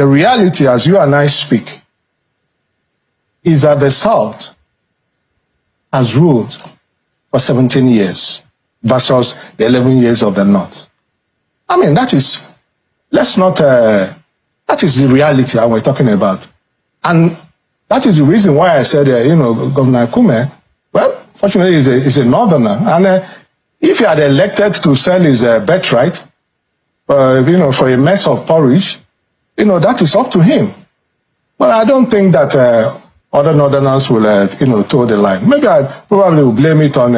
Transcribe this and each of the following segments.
the reality as you and I speak is that the South has ruled for 17 years versus the 11 years of the North. I mean, that is the reality that we're talking about. And that is the reason why I said, Governor Kume, well, fortunately, he's a Northerner. And if he had elected to sell his birthright, for a mess of porridge, that is up to him. But I don't think that other Northerners will, toe the line. Maybe I probably will blame it on,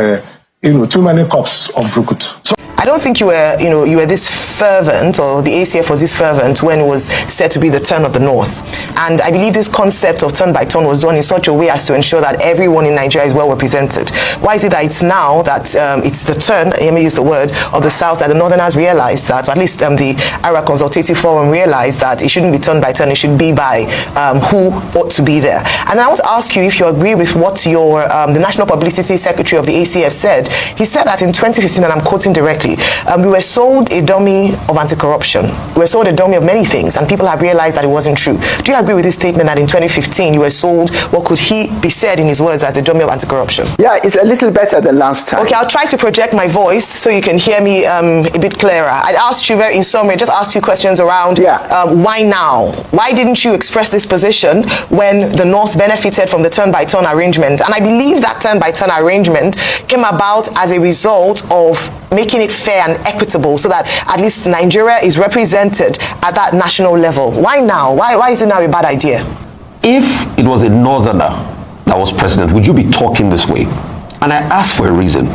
too many cups of brukut. So I don't think you were this fervent, or the ACF was this fervent when it was said to be the turn of the North. And I believe this concept of turn by turn was done in such a way as to ensure that everyone in Nigeria is well represented. Why is it that it's now that it's the turn, let me use the word, of the South, that the Northerners realized that, or at least the ARA Consultative Forum realized that it shouldn't be turn by turn, it should be by who ought to be there. And I want to ask you if you agree with what the National Publicity Secretary of the ACF said. He said that in 2015, and I'm quoting directly, we were sold a dummy of anti-corruption. We were sold a dummy of many things, and people have realized that it wasn't true. Do you agree with this statement that in 2015 you were sold what could be said in his words as a dummy of anti-corruption? Yeah, it's a little better than last time. Okay, I'll try to project my voice so you can hear me a bit clearer. I'd asked you in summary, just asked you questions around why now? Why didn't you express this position when the North benefited from the turn-by-turn arrangement? And I believe that turn-by-turn arrangement came about as a result of making it fair and equitable so that at least Nigeria is represented at that national level. Why now? Why is it now a bad idea? If it was a Northerner that was president, would you be talking this way? And I asked for a reason.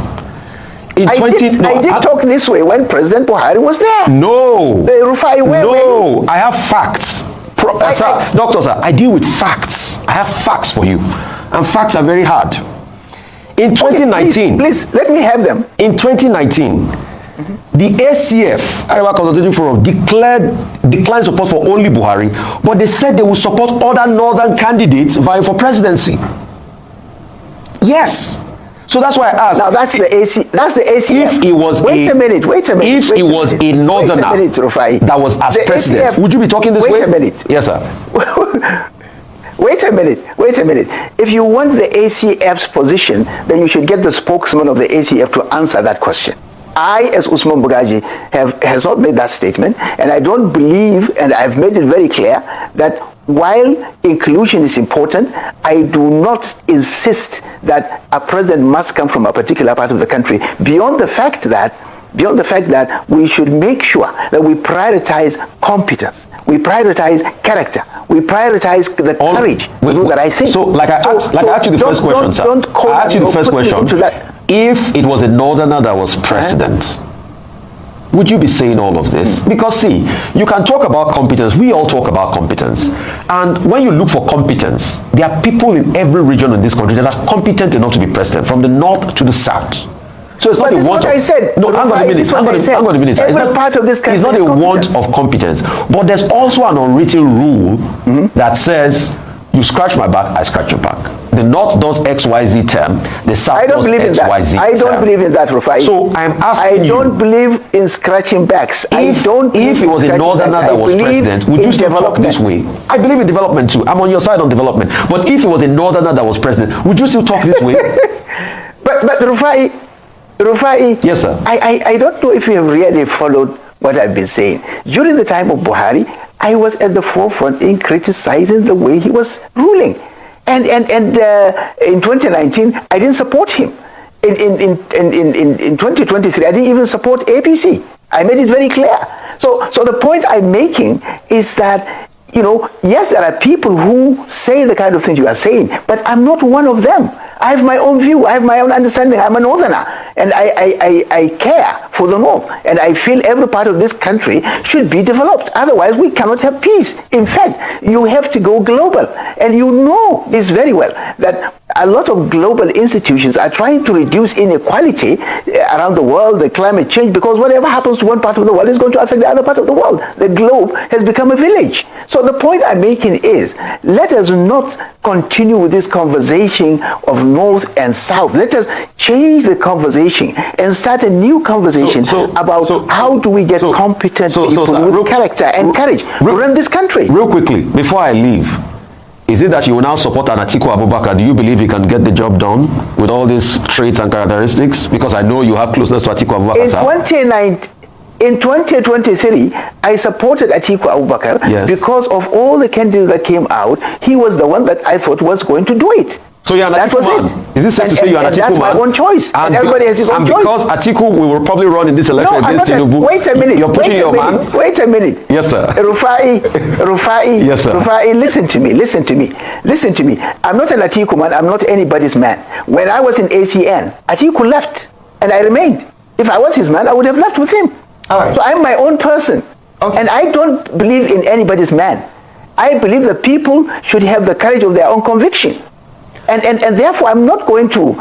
I did talk this way when President Buhari was there. No. Rufai, I have facts. Doctor, sir, I deal with facts. I have facts for you. And facts are very hard. In 2019, please let me have them. In 2019, the ACF, Arewa Consultative Forum, declined support for only Buhari, but they said they will support other northern candidates vying for presidency. Yes. So that's why I asked. Now that's the ACF. If it was wait a minute. If it was a northerner that was as president, would you be talking this way? Wait a minute. Yes, sir. Wait a minute. If you want the ACF's position, then you should get the spokesman of the ACF to answer that question. I, as Usman Bugaji, has not made that statement, and I don't believe, and I've made it very clear, that while inclusion is important, I do not insist that a president must come from a particular part of the country, beyond the fact that we should make sure that we prioritize competence, we prioritize character, we prioritize the courage to do that. I think so. Like I asked you the first question, sir. I asked you the first question. If it was a northerner that was president, would you be saying all of this? Because see, you can talk about competence. We all talk about competence. And when you look for competence, there are people in every region in this country that are competent enough to be president, from the north to the south. So it's not a want. I said. No, I'm going to minute. Every part of this country. It's not a want of competence, but there's also an unwritten rule that says, you scratch my back, I scratch your back. The North does XYZ term, the South does XYZ term. I don't believe in that, Rufai. So I'm asking you. I don't believe in scratching backs. If it was a northerner that was president, would you still talk this way? I believe in development too. I'm on your side on development. But if it was a northerner that was president, would you still talk this way? But Rufai, yes, sir. I don't know if you have really followed what I've been saying. During the time of Buhari, I was at the forefront in criticizing the way he was ruling. And in 2019, I didn't support him. In 2023, I didn't even support APC. I made it very clear. So the point I'm making is that, yes, there are people who say the kind of things you are saying, but I'm not one of them. I have my own view. I have my own understanding. I'm a northerner, and I care for the North, and I feel every part of this country should be developed. Otherwise, we cannot have peace. In fact, you have to go global, and you know this very well, that a lot of global institutions are trying to reduce inequality around the world, the climate change, because whatever happens to one part of the world is going to affect the other part of the world. The globe has become a village. So the point I'm making is, let us not continue with this conversation of North and South. Let us change the conversation and start a new conversation about how do we get competent people with character and courage to run this country. Real quickly, before I leave, is it that you will now support an Atiku Abubakar? Do you believe he can get the job done with all these traits and characteristics? Because I know you have closeness to Atiku Abubakar. In 2023, I supported Atiku Abubakar because of all the candidates that came out. He was the one that I thought was going to do it. So you're an Atiku man. Is it safe to say you're an Atiku man? That's my own choice. And everybody has his own choice. And because Atiku will probably run in this election against Tinubu. Wait a minute. You're pushing your man. Wait a minute. Yes, sir. Rufai. Yes, sir. Rufai, listen to me. I'm not an Atiku man. I'm not anybody's man. When I was in ACN, Atiku left, and I remained. If I was his man, I would have left with him. All right. So I'm my own person. Okay. And I don't believe in anybody's man. I believe that people should have the courage of their own conviction. And therefore, I'm not going to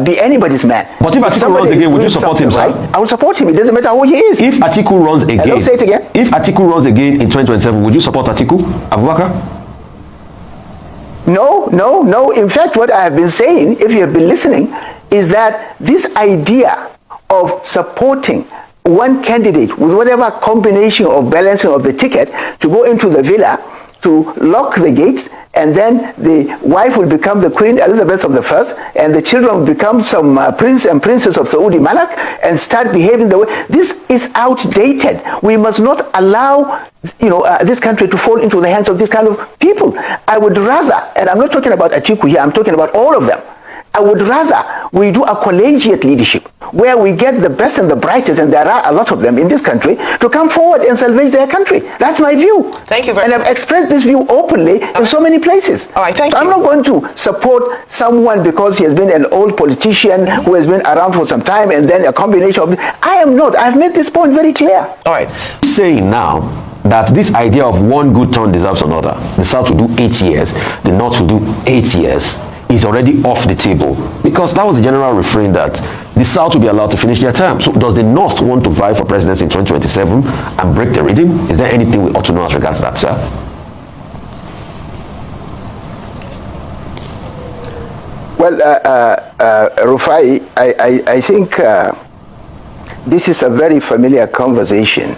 be anybody's man. But if Atiku runs again, would you support him, sir? I will support him. It doesn't matter who he is. If Atiku runs again, Hello, say it again. If Atiku runs again in 2027, would you support Atiku Abubakar? No. In fact, what I have been saying, if you have been listening, is that this idea of supporting one candidate with whatever combination of balancing of the ticket to go into the villa, to lock the gates, and then the wife will become the Queen Elizabeth I, and the children will become some prince and princess of Saudi Malak and start behaving the way. This is outdated. We must not allow this country to fall into the hands of this kind of people. I would rather, and I'm not talking about Atiku here, I'm talking about all of them. I would rather we do a collegiate leadership where we get the best and the brightest, and there are a lot of them in this country, to come forward and salvage their country. That's my view. Thank you very much. And I've expressed this view openly in so many places. All right, thank you. I'm not going to support someone because he has been an old politician who has been around for some time and then a combination of... I am not. I've made this point very clear. All right. Saying now that this idea of one good turn deserves another. The South will do 8 years, the North will do 8 years, is already off the table, because that was the general refrain that the South will be allowed to finish their term. So does the North want to vie for presidency in 2027 and break the rhythm? Is there anything we ought to know as regards that, sir? Well, Rufai, I think this is a very familiar conversation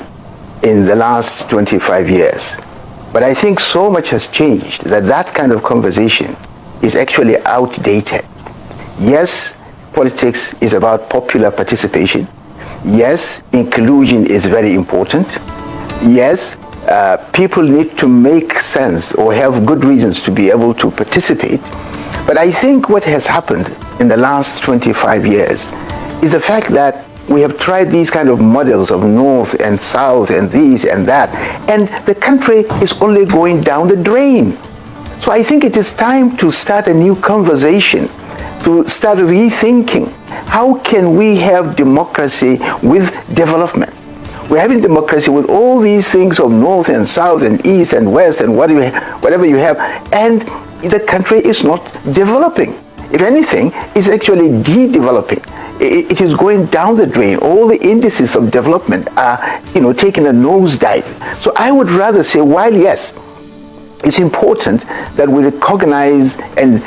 in the last 25 years. But I think so much has changed that kind of conversation is actually outdated. Yes, politics is about popular participation. Yes, inclusion is very important. Yes, people need to make sense or have good reasons to be able to participate. But I think what has happened in the last 25 years is the fact that we have tried these kind of models of North and South and this and that, and the country is only going down the drain. So I think it is time to start a new conversation, to start rethinking how can we have democracy with development. We're having democracy with all these things of North and South and East and West and whatever you have, and the country is not developing. If anything, it's actually de-developing. It is going down the drain. All the indices of development are, taking a nosedive. So I would rather say, while yes, it's important that we recognize and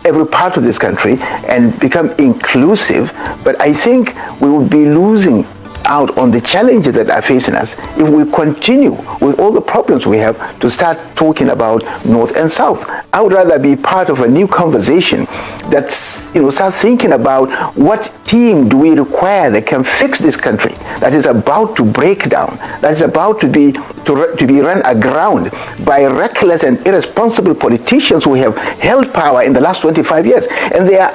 every part of this country and become inclusive, but I think we would be losing out on the challenges that are facing us if we continue with all the problems we have to start talking about North and South. I would rather be part of a new conversation that's, start thinking about what team do we require that can fix this country that is about to break down, that is about to be run aground by reckless and irresponsible politicians who have held power in the last 25 years. And they are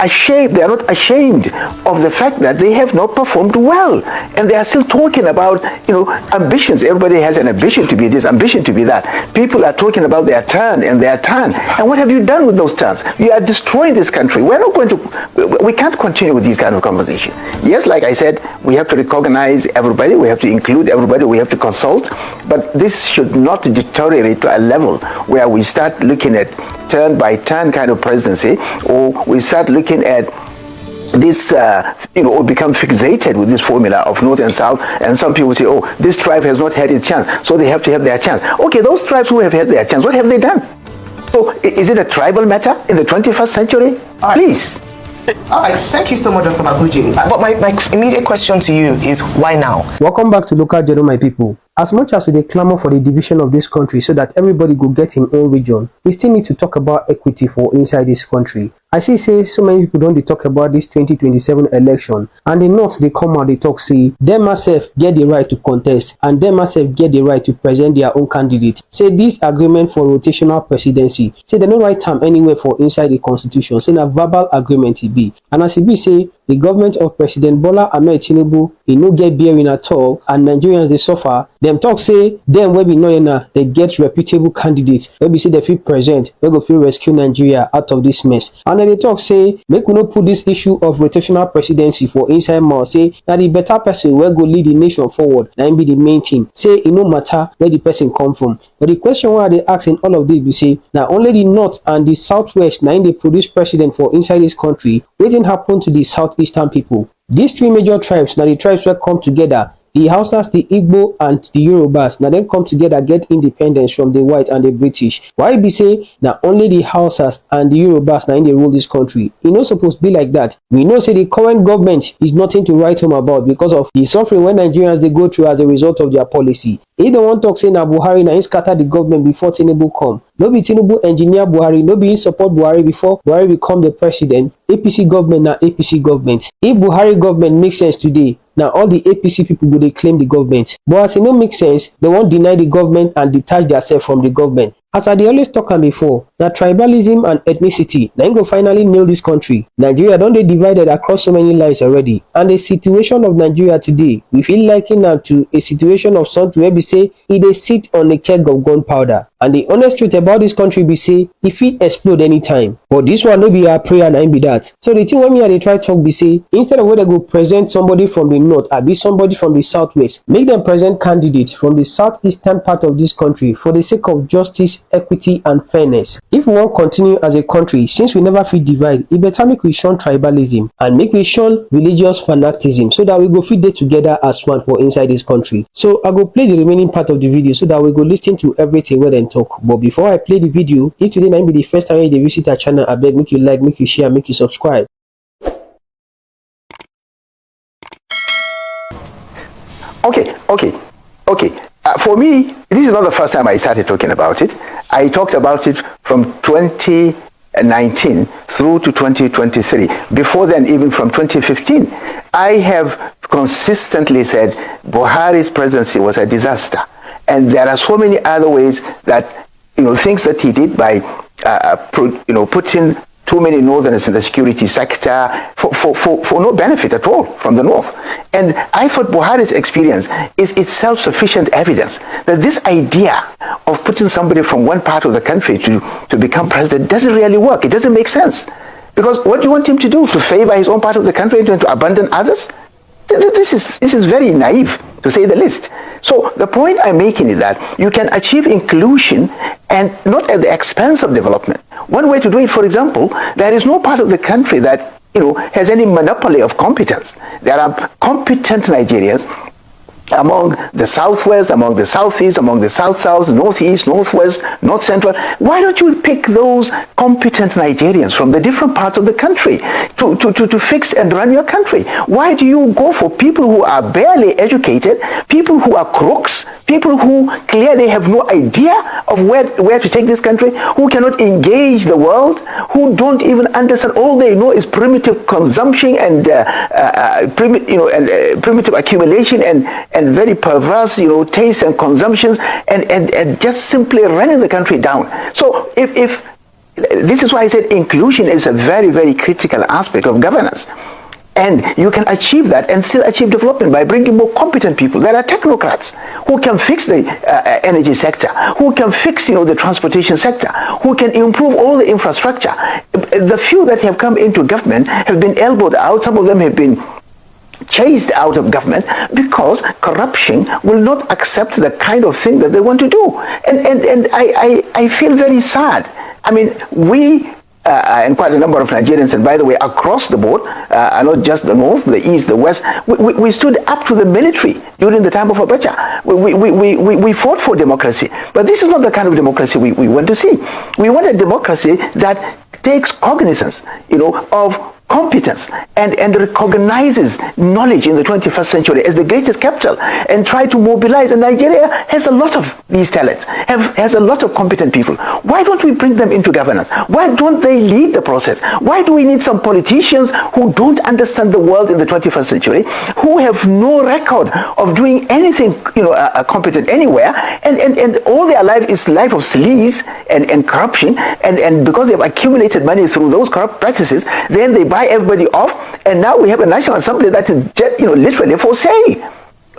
not ashamed of the fact that they have not performed well. And they are are still talking about, ambitions. Everybody has an ambition to be this, ambition to be that. People are talking about their turn and their turn. And what have you done with those turns? You are destroying this country. We can't continue with these kind of conversations. Yes, like I said, we have to recognize everybody, we have to include everybody, we have to consult, but this should not deteriorate to a level where we start looking at turn by turn kind of presidency, or we start looking at this, or become fixated with this formula of North and South, and some people say, oh, this tribe has not had its chance, so they have to have their chance. Okay, those tribes who have had their chance, what have they done? So is it a tribal matter in the 21st century? Please. All right, thank you so much, Dr. Maguji. But my immediate question to you is, why now? Welcome back to Local Journal, my people. As much as we clamor for the division of this country so that everybody go get in own region, we still need to talk about equity for inside this country. I see say so many people don't talk about this 2027 election, and the North they come out, they talk say them myself get the right to contest and them myself get the right to present their own candidate. Say this agreement for rotational presidency, say they no write term anywhere for inside the constitution, say a verbal agreement it be. And as it be say the government of President Bola Ahmed Tinubu, he no get bearing at all, and Nigerians they suffer. Them talk say them will be knowing they get reputable candidates. Maybe say they feel present, they go feel rescue Nigeria out of this mess. And then they talk say make we not put this issue of rotational presidency for inside mouth. Say that the better person will go lead the nation forward. That be the main thing. Say it no matter where the person come from. But the question why they ask in all of this be say now only the North and the Southwest now they produce president for inside this country. What didn't happen to the Southeastern people? These three major tribes, now the tribes will come together. The Hausas, the Igbo, and the Yorubas, now then come together, get independence from the white and the British. Why be say now only the Hausas and the Yorubas now in the rule this country? It's not supposed to be like that. We know say the current government is nothing to write home about because of the suffering when Nigerians they go through as a result of their policy. He don't want to talk say na Buhari na he scatter the government before Tinubu come. No be Tinubu engineer Buhari, no be in support Buhari before Buhari become the president. APC government na APC government. If Buhari government makes sense today, now all the APC people go they claim the government. But as it no make sense, they won't deny the government and detach themselves from the government. As I always talk on before, that tribalism and ethnicity, now go finally nail this country. Nigeria don't they divided across so many lines already. And the situation of Nigeria today, we feel liking now to a situation of something where we say it they sit on a keg of gunpowder. And the honest truth about this country be say if it explode anytime. But this one no be our prayer and be that. So the thing when me and they try talk be say instead of where they go present somebody from the north or be somebody from the southwest, make them present candidates from the southeastern part of this country for the sake of justice, equity and fairness. If we want continue as a country, since we never feel divide, it better make we shun tribalism and make we shun religious fanaticism so that we go fit day together as one for inside this country. So I go play the remaining part of the video so that we go listen to everything where they talk. But before I play the video, if today might be the first time you visit our channel, I beg make you like, make you share, make you subscribe. Okay. For me, this is not the first time I started talking about it. I talked about it from 2019 through to 2023. Before then, even from 2015, I have consistently said Buhari's presidency was a disaster. And there are so many other ways that, things that he did by, putting too many northerners in the security sector for no benefit at all from the north. And I thought Buhari's experience is itself sufficient evidence that this idea of putting somebody from one part of the country to become president doesn't really work. It doesn't make sense. Because what do you want him to do? To favor his own part of the country and to abandon others? This is very naive, to say the least. So the point I'm making is that you can achieve inclusion and not at the expense of development. One way to do it, for example, there is no part of the country that has any monopoly of competence. There are competent Nigerians among the southwest, among the southeast, among the south-south, northeast, northwest, north central. Why don't you pick those competent Nigerians from the different parts of the country to fix and run your country? Why do you go for people who are barely educated, people who are crooks, people who clearly have no idea of where to take this country, who cannot engage the world, who don't even understand? All they know is primitive consumption and primitive accumulation and very perverse, tastes and consumptions, and just simply running the country down. So if this is why I said inclusion is a very, very critical aspect of governance. And you can achieve that and still achieve development by bringing more competent people. There are technocrats who can fix the energy sector, who can fix, the transportation sector, who can improve all the infrastructure. The few that have come into government have been elbowed out. Some of them have been chased out of government because corruption will not accept the kind of thing that they want to do. And I feel very sad. I mean, we and quite a number of Nigerians, and by the way, across the board, not just the north, the east, the west, we stood up to the military during the time of Abacha. We fought for democracy. But this is not the kind of democracy we want to see. We want a democracy that takes cognizance, of competence and recognizes knowledge in the 21st century as the greatest capital and try to mobilize. And Nigeria has a lot of these talents, has a lot of competent people. Why don't we bring them into governance? Why don't they lead the process? Why do we need some politicians who don't understand the world in the 21st century, who have no record of doing anything, competent anywhere, and all their life is life of sleaze and corruption, and because they've accumulated money through those corrupt practices, then they buy everybody off, and now we have a National Assembly that is just, literally for sale.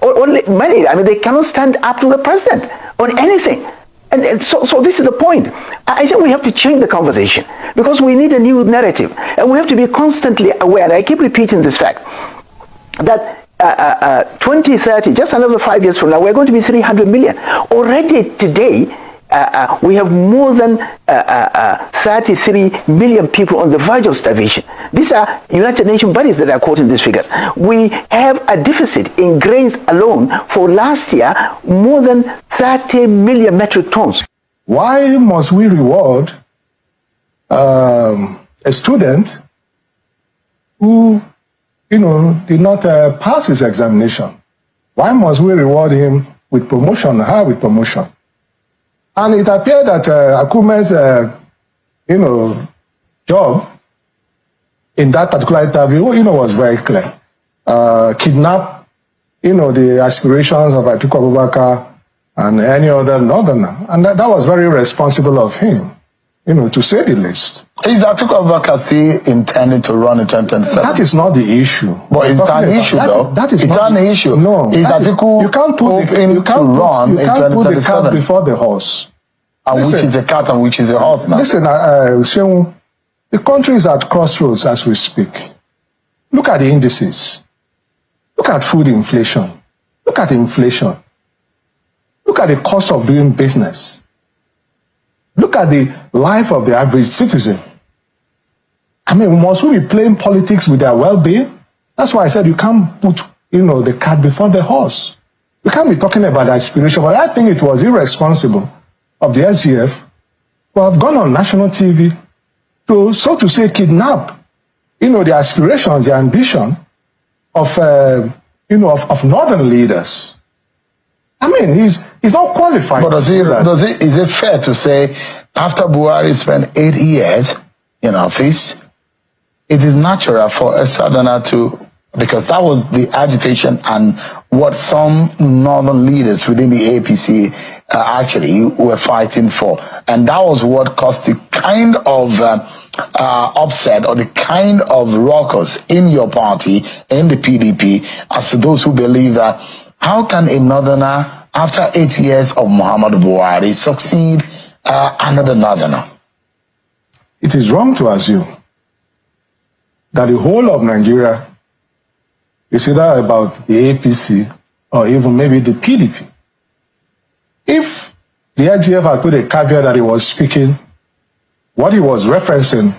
Only money. I mean, they cannot stand up to the president on anything. And so this is the point. I think we have to change the conversation because we need a new narrative, and we have to be constantly aware. And I keep repeating this fact that 2030, just another 5 years from now, we're going to be 300 million. Already today, we have more than 33 million people on the verge of starvation. These are United Nations bodies that are quoting these figures. We have a deficit in grains alone for last year, more than 30 million metric tons. Why must we reward a student who, did not pass his examination? Why must we reward him with promotion, with promotion? And it appeared that Akume's, job in that particular interview, was very clear. Kidnap, the aspirations of Atiku Abubakar and any other northerner. And that was very responsible of him, to say the least. Is Atiku Abubakar still intending to run in 2027? That is not the issue. But it's an issue, though. It's an issue. No. Is Atiku you can't put the cart before the horse. And listen, which is a cat and which is a horse now? Listen, Seun, the country is at crossroads as we speak. Look at the indices. Look at food inflation. Look at inflation. Look at the cost of doing business. Look at the life of the average citizen. I mean, must we be playing politics with their well-being? That's why I said you can't put, the cart before the horse. We can't be talking about aspiration, but I think it was irresponsible of the SGF who have gone on national TV to, so to say, kidnap, the aspirations, the ambition of, of northern leaders. I mean, he's not qualified. But is it fair to say, after Buhari spent 8 years in office, it is natural for a southerner to, because that was the agitation and what some northern leaders within the APC actually were fighting for. And that was what caused the kind of upset or the kind of ruckus in your party, in the PDP, as to those who believe that how can a northerner, after 8 years of Muhammadu Buhari, succeed another northerner? It is wrong to assume that the whole of Nigeria is either about the APC or even maybe the PDP. If the IGF had put a caveat that he was speaking, what he was referencing,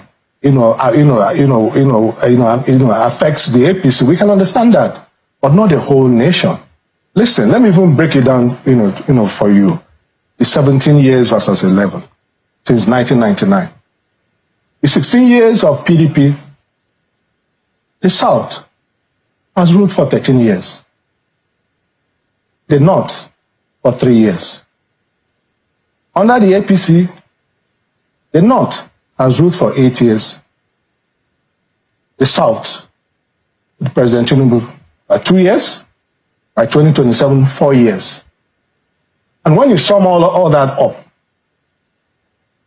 affects the APC, we can understand that, but not the whole nation. Listen, let me even break it down, for you. The 17 years versus 11 since 1999. The 16 years of PDP, the South has ruled for 13 years. The North for 3 years. Under the APC, the North has ruled for 8 years. The South, with President Tinubu, 2 years. By 2027, 4 years. And when you sum all that up,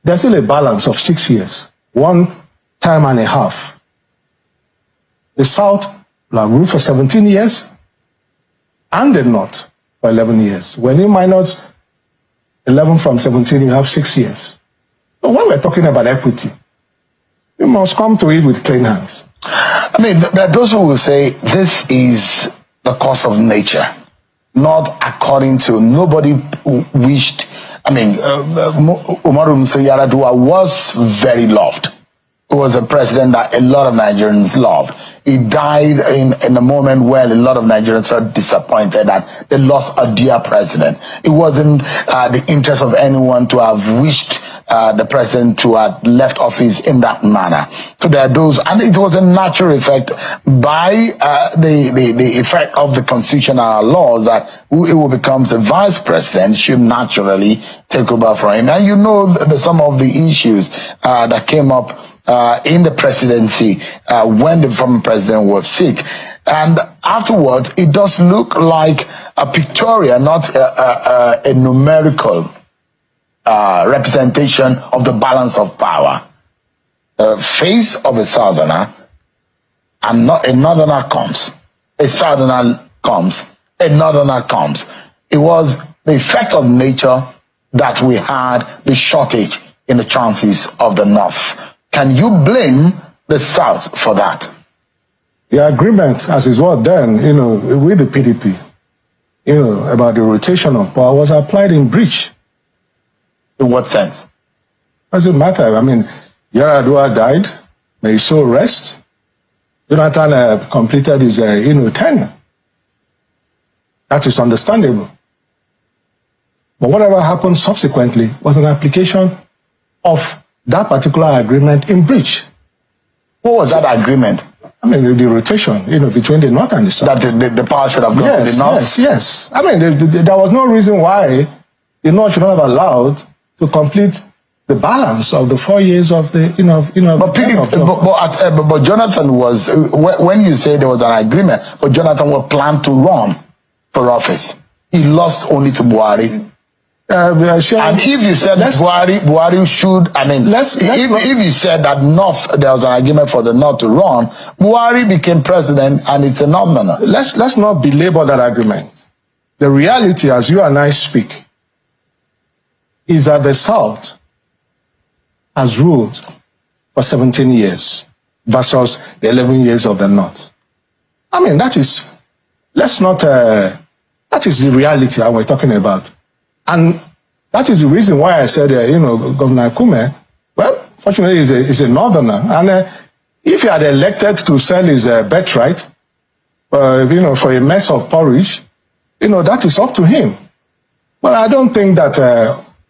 there's still a balance of 6 years. 1 time and a half. The South will rule for 17 years, and the North for 11 years. When you minus 11 from 17, you have 6 years. So when we're talking about equity, you must come to it with clean hands. I mean, there are those who will say this is the course of nature, not according to, nobody wished. I mean, Umaru Musa Yar'Adua was very loved. He was a president that a lot of Nigerians loved. He died in a moment where a lot of Nigerians felt disappointed that they lost a dear president. It wasn't the interest of anyone to have wished the president to have left office in that manner. So there are those, and it was a natural effect by the effect of the constitution and our laws that who becomes the vice president should naturally take over from him. And you know some of the issues that came up in the presidency when the former president was sick. And afterwards, it does look like a pictorial, not a numerical representation of the balance of power. Face of a southerner, and not a northerner comes. A southerner comes, a northerner comes. It was the effect of nature that we had the shortage in the chances of the north. Can you blame the South for that? The agreement, as it was then, with the PDP, about the rotation of power was applied in breach. In what sense? Doesn't matter. I mean, Yar'Adua died. May his soul rest. Jonathan completed his, tenure. That is understandable. But whatever happened subsequently was an application of that particular agreement in breach. What was that agreement? I mean, the rotation, between the North and the South. That the power should have gone to the North? Yes. I mean, there was no reason why the North should not have allowed to complete the balance of the 4 years of the, But Jonathan was, when you say there was an agreement, but Jonathan was planned to run for office. He lost only to Buhari. And if you said Buhari should, if you said that North, there was an argument for the North to run, Buhari became president and it's a northerner. Let's not belabor that argument. The reality, as you and I speak, is that the South has ruled for 17 years versus the 11 years of the North. I mean, that is the reality that we're talking about. And that is the reason why I said, Governor Akume, well, fortunately, is a northerner. And if he had elected to sell his birthright, for a mess of porridge, that is up to him. But I don't think that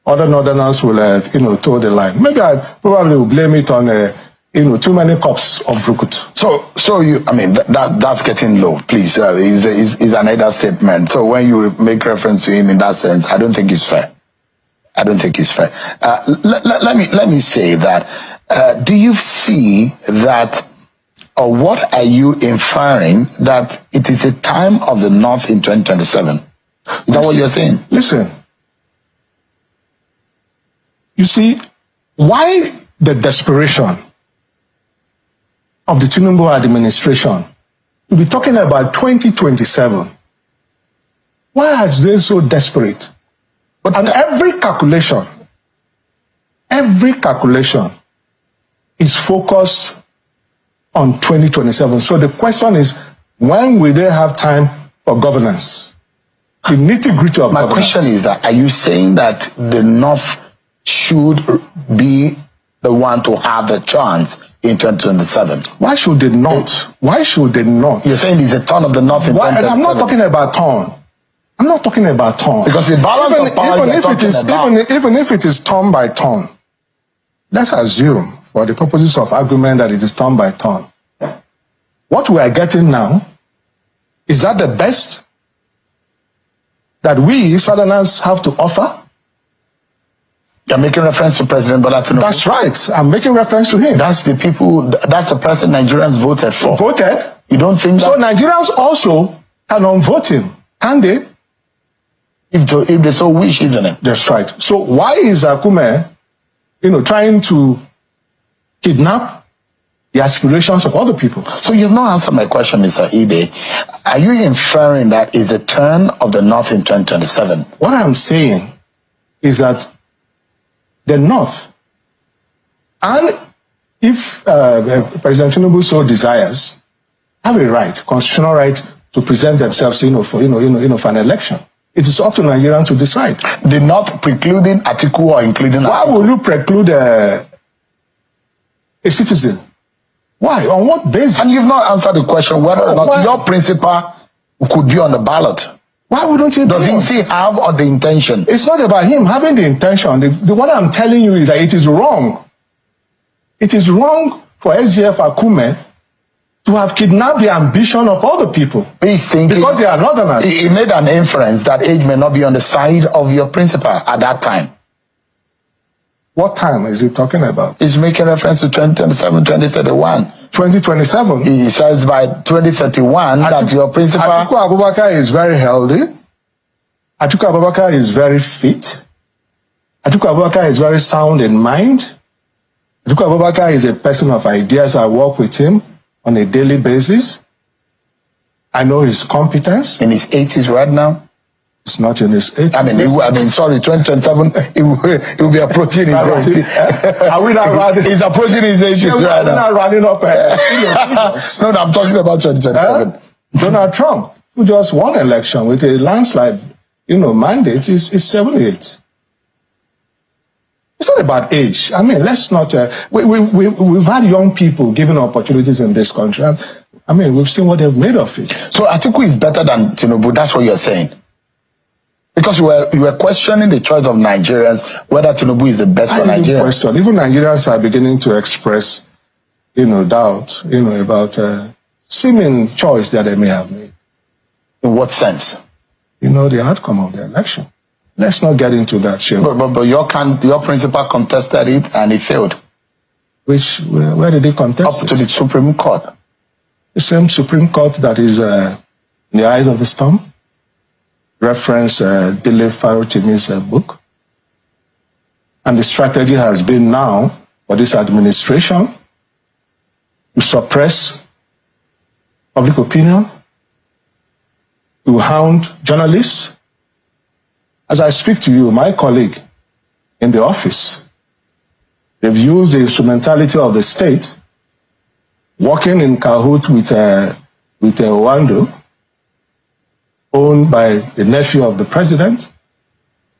other northerners will, toe the line. Maybe I probably will blame it on, too many cups of brukut. So that's getting low, please. Is another statement. So when you make reference to him in that sense, I don't think it's fair. Let me say that, do you see that, or what are you inferring that it is the time of the North in 2027? Is that what you're saying? Listen. You see, why the desperation of the Tinubu administration to be talking about 2027? Why are they so desperate? And every calculation is focused on 2027. So the question is, when will they have time for governance? The nitty-gritty of my governance. question is that, are you saying that the North should be the one to have the chance in 2027? Why should they not? Why should they not? You're saying it's a turn of the North in 2027. I'm not talking about turn. I'm not talking about turn. Because the balance of power even if it is turn by turn, let's assume, for the purposes of argument, that it is turn by turn. What we are getting now, is that the best that we Southerners have to offer? You're making reference to President Bola Tinubu. That's right. I'm making reference to him. That's the person Nigerians voted for. Voted? You don't think that? So Nigerians also can unvote him, can they? If they so wish, isn't it? That's right. So why is Akume, trying to kidnap the aspirations of other people. So you've not answered my question, Mr. Ibe. Are you inferring that is the turn of the North in 2027? What I'm saying is that the North, and if President Tinubu so desires, have a right, constitutional right, to present themselves, for an election. It is up to Nigerians to decide. The North precluding Atiku or including Atiku? Why will you preclude a citizen? Why? On what basis? And you've not answered the question whether or not your principal could be on the ballot. Why wouldn't he? Does he still have the intention? It's not about him having the intention. What I'm telling you is that it is wrong. It is wrong for SGF Akume to have kidnapped the ambition of other people. He's thinking, because they are northerners. He made an inference that age may not be on the side of your principal at that time. What time is he talking about? He's making reference to 2027, 2031. 2027? He says by 2031 that your principal... Atiku Abubakar is very healthy. Atiku Abubakar is very fit. Atiku Abubakar is very sound in mind. Atiku Abubakar is a person of ideas. I work with him on a daily basis. I know his competence. In his 80s right now? It's not in his 80s. 2027, he will be approaching his 80s. Are we not running? He's approaching his 80s right now. We're not running up. No, I'm talking about 2027. Donald Trump, who just won election with a landslide, mandate, is 78. It's not about age. Let's not. We've had young people given opportunities in this country. We've seen what they've made of it. So Atiku is better than Tinubu. That's what you're saying. Because you were questioning the choice of Nigerians, whether Tinubu is the best for Nigerians. Even Nigerians are beginning to express, doubt, about seeming choice that they may have made. In what sense? The outcome of the election. Let's not get into that, Shane. But your principal contested it and he failed. Where did he contest? Up to the Supreme Court. The same Supreme Court that is in the eyes of the storm. Reference Dele Farotimi's book. And the strategy has been now for this administration to suppress public opinion, to hound journalists. As I speak to you, my colleague in the office, they've used the instrumentality of the state, working in cahoot with Wando, owned by the nephew of the president,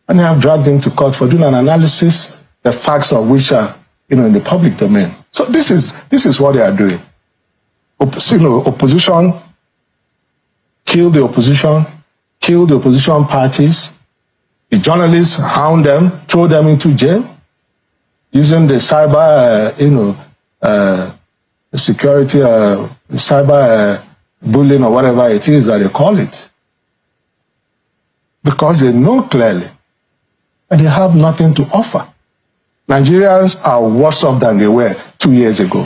and they have dragged him to court for doing an analysis, the facts of which are in the public domain. So this is what they are doing. Opposition, kill the opposition parties. The journalists hound them, throw them into jail, using the cyber, security, cyber bullying or whatever it is that they call it. Because they know clearly that they have nothing to offer. Nigerians are worse off than they were 2 years ago.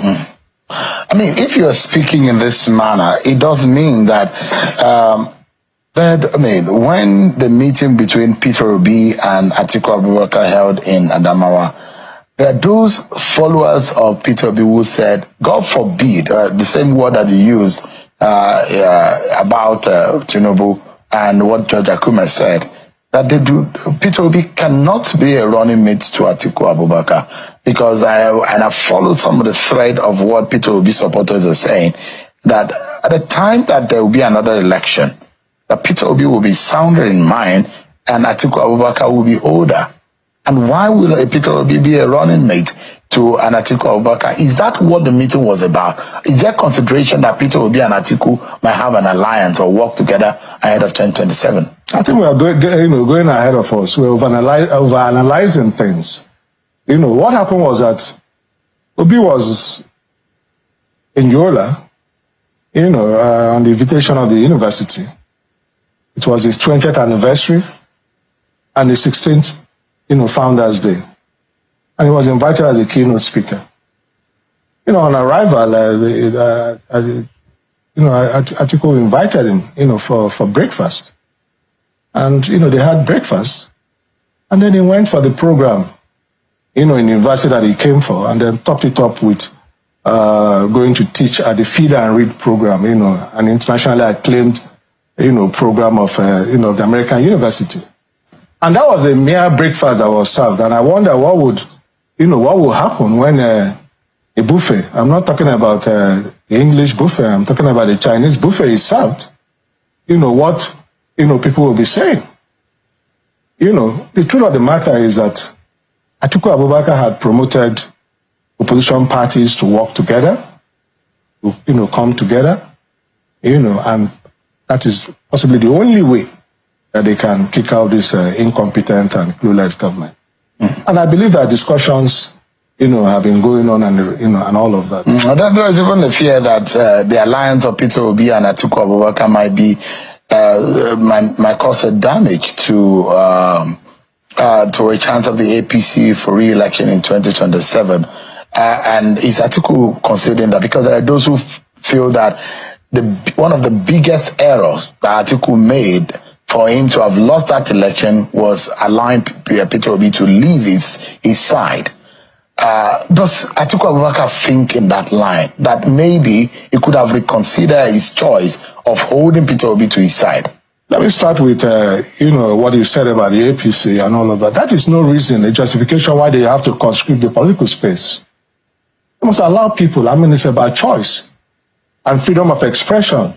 If you're speaking in this manner, it does mean that when the meeting between Peter Obi and Atiku Abubakar held in Adamawa, there are those followers of Peter Obi who said, God forbid, the same word that he used about Tinubu and what Judge Akume said, that Peter Obi cannot be a running mate to Atiku Abubakar, because I followed some of the thread of what Peter Obi supporters are saying, that at the time that there will be another election, that Peter Obi will be sounder in mind and Atiku Abubakar will be older. And why will a Peter Obi be a running mate to an Atiku Abubakar? Is that what the meeting was about? Is there consideration that Peter Obi and Atiku might have an alliance or work together ahead of 2027? I think we are going ahead of us. We're overanalyzing things. What happened was that Obi was in Yola, on the invitation of the university. It was his 20th anniversary and the 16th, Founders Day. And he was invited as a keynote speaker. On arrival, Atiku invited him, for breakfast. And, they had breakfast. And then he went for the program, in the university that he came for, and then topped it up with going to teach at the Feed and Read program, an internationally acclaimed, program of, the American University. And that was a mere breakfast that was served. And I wonder what would happen when a buffet, I'm not talking about the English buffet, I'm talking about the Chinese buffet is served. What, people will be saying. The truth of the matter is that Atiku Abubakar had promoted opposition parties to work together, to come together, and that is possibly the only way that they can kick out this incompetent and clueless government. Mm. And I believe that discussions, have been going on and all of that. There is even a fear that the alliance of Peter Obi and Atiku Abubakar might cause a damage to a chance of the APC for re-election in 2027. And is Atiku considering that? Because there are those who feel that one of the biggest errors that Atiku made for him to have lost that election was allowing Peter Obi to leave his side. Does Atiku Abubakar think in that line that maybe he could have reconsidered his choice of holding Peter Obi to his side? Let me start with, what you said about the APC and all of that. That is no reason, a justification why they have to conscript the political space. They must allow people, it's about choice and freedom of expression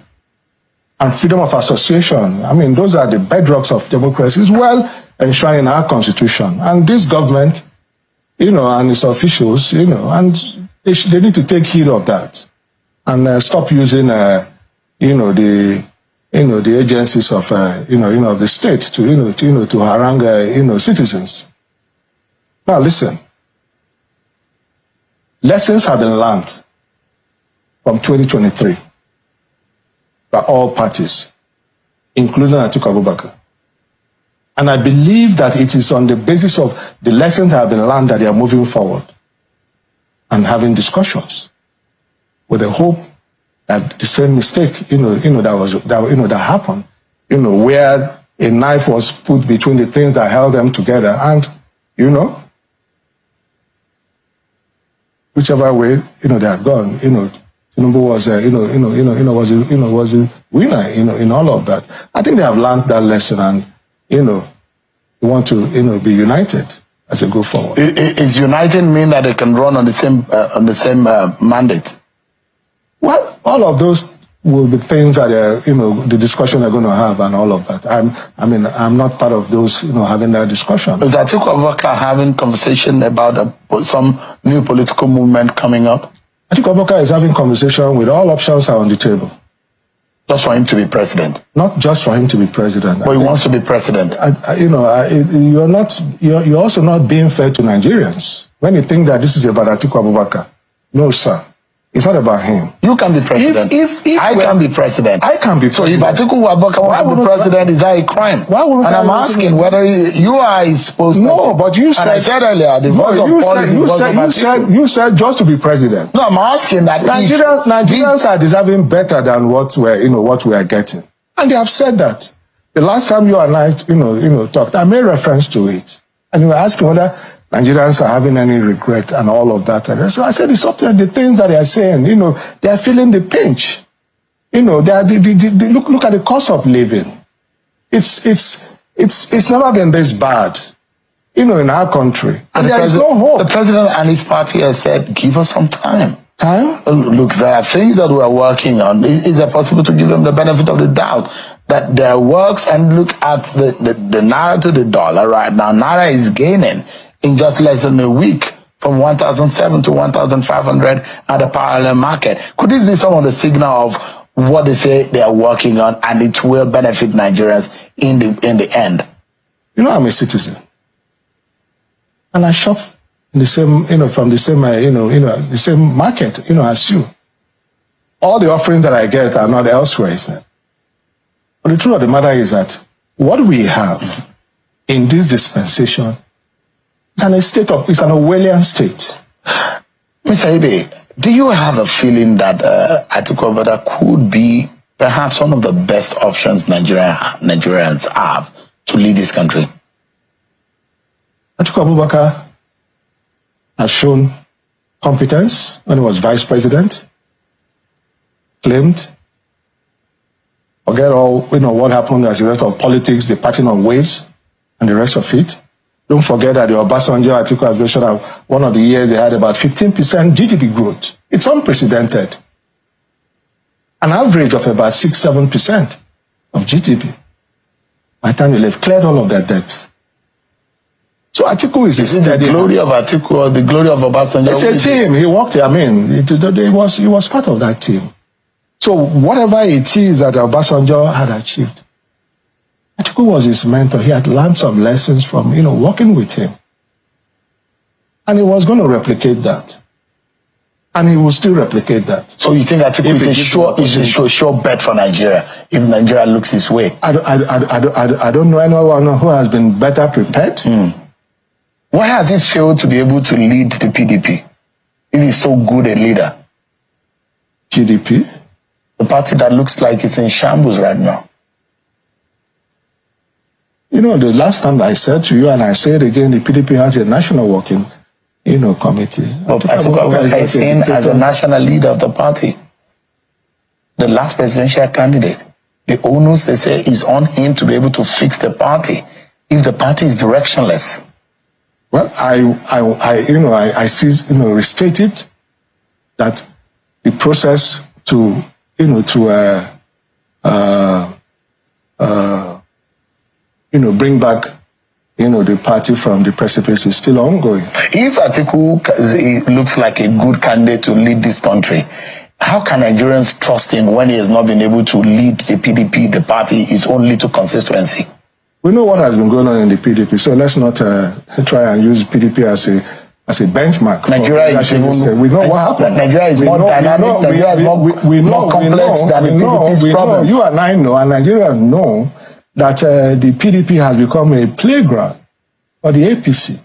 and freedom of association. Those are the bedrocks of democracy. It's well enshrined in our constitution. And this government, and its officials, and they need to take heed of that and stop using, the agencies of, of the state to harangue, citizens. Now listen, lessons have been learned from 2023 by all parties, including Atiku Abubakar. And I believe that it is on the basis of the lessons that have been learned that they are moving forward and having discussions with the hope that the same mistake, that happened, where a knife was put between the things that held them together, and whichever way they had gone, Tinubu was was a winner, in all of that. I think they have learned that lesson, and they want to be united as they go forward. Is united mean that they can run on the same mandate? Well, all of those will be things that the discussion they're going to have and all of that. I'm not part of those having that discussion. Is Atiku Abubakar having conversation about some new political movement coming up? Atiku Abubakar is having conversation with all options are on the table. Just for him to be president? Not just for him to be president. But he wants to be president. You're also not being fair to Nigerians when you think that this is about Atiku Abubakar. No, sir. It's not about him. You can be president. If I can be president. I can be president. So if Atiku Abubakar wants to be president, is that a crime? Why wouldn't and I'm asking whether you are his supposed No, but you said... And I said earlier, the voice of politics... You said just to be president. No, I'm asking that Nigerians are deserving better than what we are getting. And they have said that. The last time you and I, talked, I made reference to it. And you were asking whether Nigerians are having any regret and all of that. And so I said, it's up to the things that they are saying. They are feeling the pinch. They look at the cost of living. It's never been this bad, in our country. And there is no hope. The president and his party have said, give us some time. Time? Look, there are things that we are working on. Is it possible to give them the benefit of the doubt that there works? And look at the naira to the dollar right now. Naira is gaining in just less than a week from 1,007 to 1,500 at the parallel market. Could this be some of the signal of what they say they are working on, and it will benefit Nigerians in the end? I'm a citizen, and I shop in the same, from the same, the same market, as you. All the offerings that I get are not elsewhere. But the truth of the matter is that what we have in this dispensation it's an Orwellian state. Mr. Ibe, do you have a feeling that Atiku Abubakar could be perhaps one of the best options Nigerians have to lead this country? Atiku Abubakar has shown competence when he was vice president, claimed. Forget all, what happened as a result of politics, the parting of ways, and the rest of it. Don't forget that the Obasanjo Atiku administration, one of the years they had about 15% GDP growth. It's unprecedented. An average of about 6-7% of GDP. By the time they left, cleared all of their debts. So Atiku is the glory of Atiku or the glory of Obasanjo? It's a team. He worked. He was part of that team. So whatever it is that Obasanjo had achieved, Atiku was his mentor. He had learned some lessons from working with him, and he was going to replicate that, and he will still replicate that. So you think Atiku is a sure bet for Nigeria if Nigeria looks his way? I don't know anyone who has been better prepared. Why has he failed to be able to lead the PDP if he's so good a leader? PDP? The party that looks like it's in shambles right now. The last time I said to you, and I say it again, the PDP has a national working, committee. But Atiku is seen as a national leader of the party. The last presidential candidate. The onus, they say, is on him to be able to fix the party if the party is directionless. Well, I see, restated that the process to bring back, the party from the precipice is still ongoing. If Atiku looks like a good candidate to lead this country, how can Nigerians trust him when he has not been able to lead the PDP, the party, his own little constituency? We know what has been going on in the PDP, so let's not try and use PDP as a benchmark. Nigeria is we know what happened. Nigeria is more dynamic. Nigeria is more complex than the PDP's problems. You and I know, and Nigerians know, that the PDP has become a playground for the APC.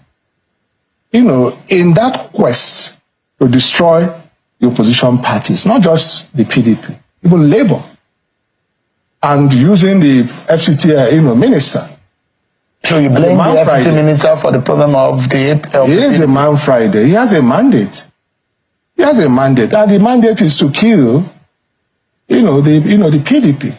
In that quest to destroy the opposition parties, not just the PDP, even Labour. And using the FCT, minister. So you blame the FCT minister for the problem of the He is a man Friday. He has a mandate. And the mandate is to kill, the PDP.